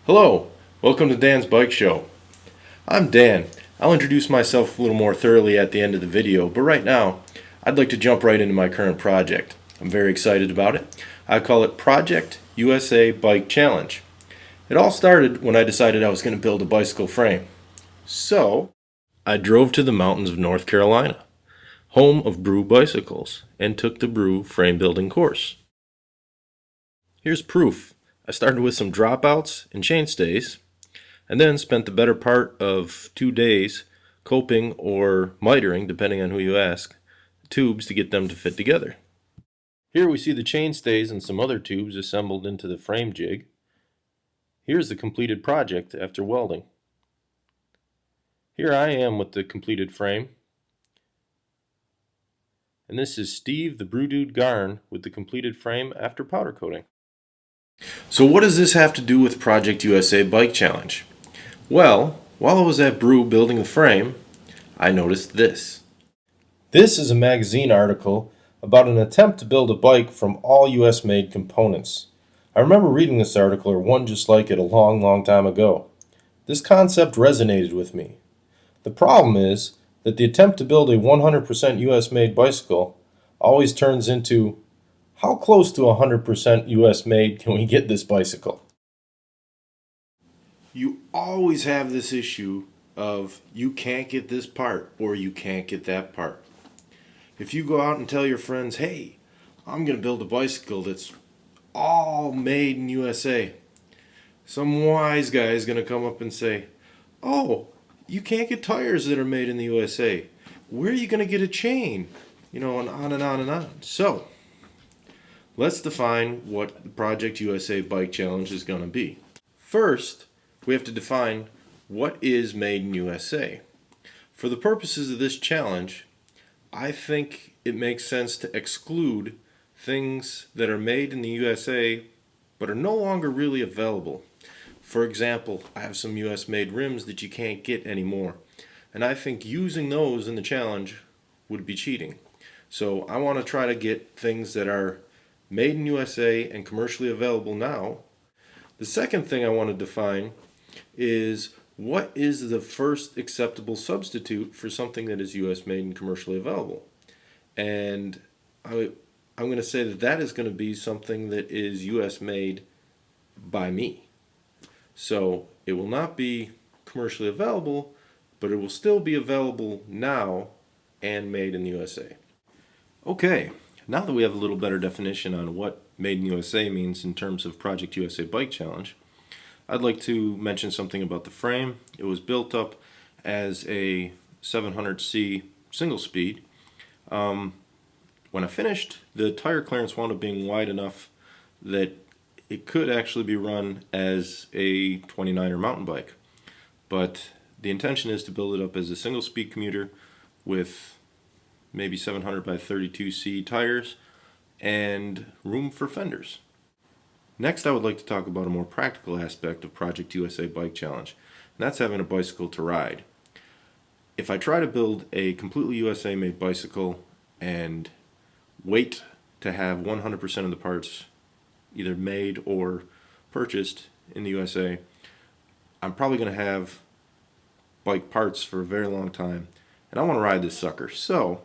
Hello, welcome to Dan's Bike Show. I'm Dan. I'll introduce myself a little more thoroughly at the end of the video, but right now, I'd like to jump right into my current project. I'm very excited about it. I call it Project USA Bike Challenge. It all started when I decided I was going to build a bicycle frame. So, I drove to the mountains of North Carolina, home of Brew Bicycles, and took the Brew frame building course. Here's proof. I started with some dropouts and chainstays, and then spent the better part of 2 days coping or mitering, depending on who you ask, tubes to get them to fit together. Here we see the chainstays and some other tubes assembled into the frame jig. Here's the completed project after welding. Here I am with the completed frame. And this is Steve the Brew Dude Garn with the completed frame after powder coating. So what does this have to do with Project USA Bike Challenge? Well, while I was at Brew building the frame, I noticed this. This is a magazine article about an attempt to build a bike from all US made components. I remember reading this article or one just like it a long time ago. This concept resonated with me. The problem is that the attempt to build a 100% US made bicycle always turns into, how close to 100% US made can we get this bicycle? You always have this issue of you can't get this part or you can't get that part. If you go out and tell your friends, hey, I'm going to build a bicycle that's all made in USA, some wise guy is going to come up and say, oh, you can't get tires that are made in the USA. Where are you going to get a chain? You know, and on and on and on. So, let's define what the Project USA Bike Challenge is going to be. First, we have to define what is made in USA. For the purposes of this challenge, I think it makes sense to exclude things that are made in the USA but are no longer really available. For example, I have some US made rims that you can't get anymore, and I think using those in the challenge would be cheating. So I want to try to get things that are made in USA and commercially available now. The second thing I want to define is what is the first acceptable substitute for something that is US made and commercially available. And I'm going to say that that is going to be something that is US made by me. So it will not be commercially available, but it will still be available now and made in the USA. Okay, now that we have a little better definition on what made in USA means in terms of Project USA Bike Challenge, I'd like to mention something about the frame. It was built up as a 700C single speed. When I finished, the tire clearance wound up being wide enough that it could actually be run as a 29er mountain bike. But the intention is to build it up as a single speed commuter with maybe 700 by 32C tires and room for fenders. Next, I would like to talk about a more practical aspect of Project USA Bike Challenge, and that's having a bicycle to ride. If I try to build a completely USA made bicycle and wait to have 100% of the parts either made or purchased in the USA, I'm probably going to have bike parts for a very long time, and I want to ride this sucker. So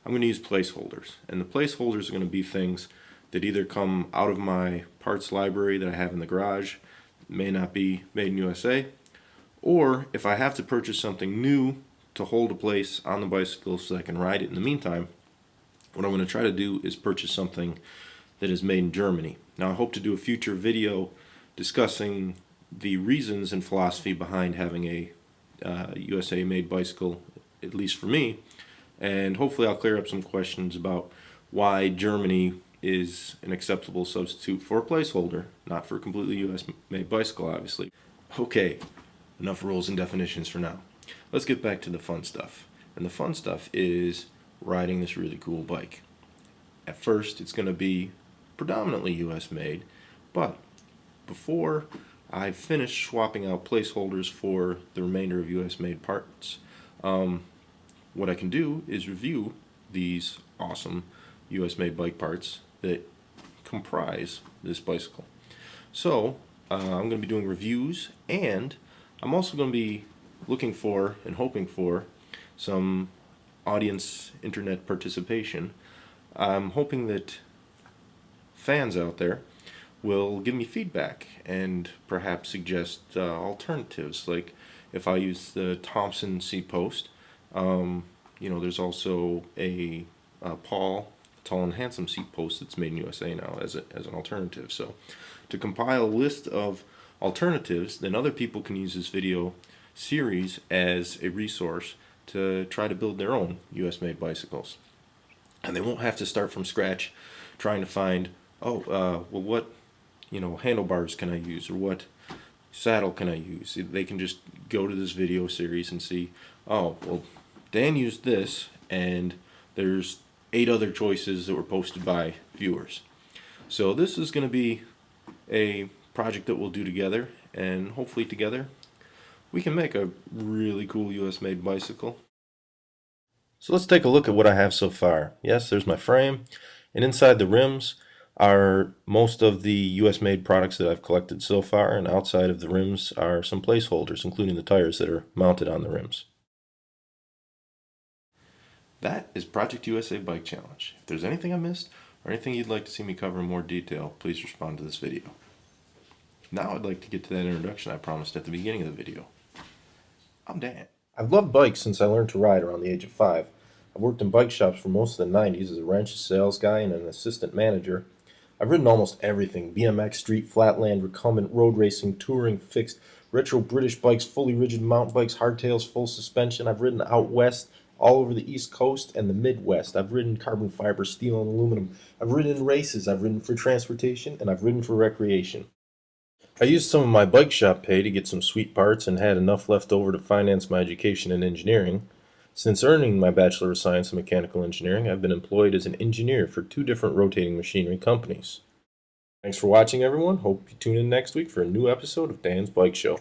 I'm going to use placeholders, and the placeholders are going to be things that either come out of my parts library that I have in the garage, may not be made in USA, or if I have to purchase something new to hold a place on the bicycle so I can ride it in the meantime, what I'm going to try to do is purchase something that is made in Germany. Now I hope to do a future video discussing the reasons and philosophy behind having a USA made bicycle, at least for me, and hopefully I'll clear up some questions about why Germany is an acceptable substitute for a placeholder, not for a completely US made bicycle, obviously. Okay, enough rules and definitions for now. Let's get back to the fun stuff. And the fun stuff is riding this really cool bike. At first, it's going to be predominantly US made, but before I finish swapping out placeholders for the remainder of US made parts, what I can do is review these awesome US made bike parts that comprise this bicycle. So I'm going to be doing reviews, and I'm also going to be looking for and hoping for some audience internet participation. I'm hoping that fans out there will give me feedback and perhaps suggest alternatives. Like if I use the Thomson seat post, there's also a Paul Tall and Handsome seat post that's made in USA now as an alternative. So to compile a list of alternatives, then other people can use this video series as a resource to try to build their own US made bicycles. And they won't have to start from scratch trying to find, what handlebars can I use, or what saddle can I use. They can just go to this video series and see, Dan used this, and there's 8 other choices that were posted by viewers. So this is going to be a project that we'll do together, and hopefully together we can make a really cool US made bicycle. So let's take a look at what I have so far. Yes, there's my frame, and inside the rims are most of the US made products that I've collected so far, and outside of the rims are some placeholders, including the tires that are mounted on the rims. That is Project USA Bike Challenge. If there's anything I missed, or anything you'd like to see me cover in more detail, please respond to this video. Now I'd like to get to that introduction I promised at the beginning of the video. I'm Dan. I've loved bikes since I learned to ride around the age of 5. I've worked in bike shops for most of the 90s as a wrench sales guy and an assistant manager. I've ridden almost everything: BMX, street, flatland, recumbent, road racing, touring, fixed, retro British bikes, fully rigid mountain bikes, hardtails, full suspension. I've ridden out west, all over the East Coast and the Midwest. I've ridden carbon fiber, steel, and aluminum. I've ridden in races. I've ridden for transportation, and I've ridden for recreation. I used some of my bike shop pay to get some sweet parts and had enough left over to finance my education in engineering. Since earning my Bachelor of Science in Mechanical Engineering, I've been employed as an engineer for 2 different rotating machinery companies. Thanks for watching, everyone. Hope you tune in next week for a new episode of Dan's Bike Show.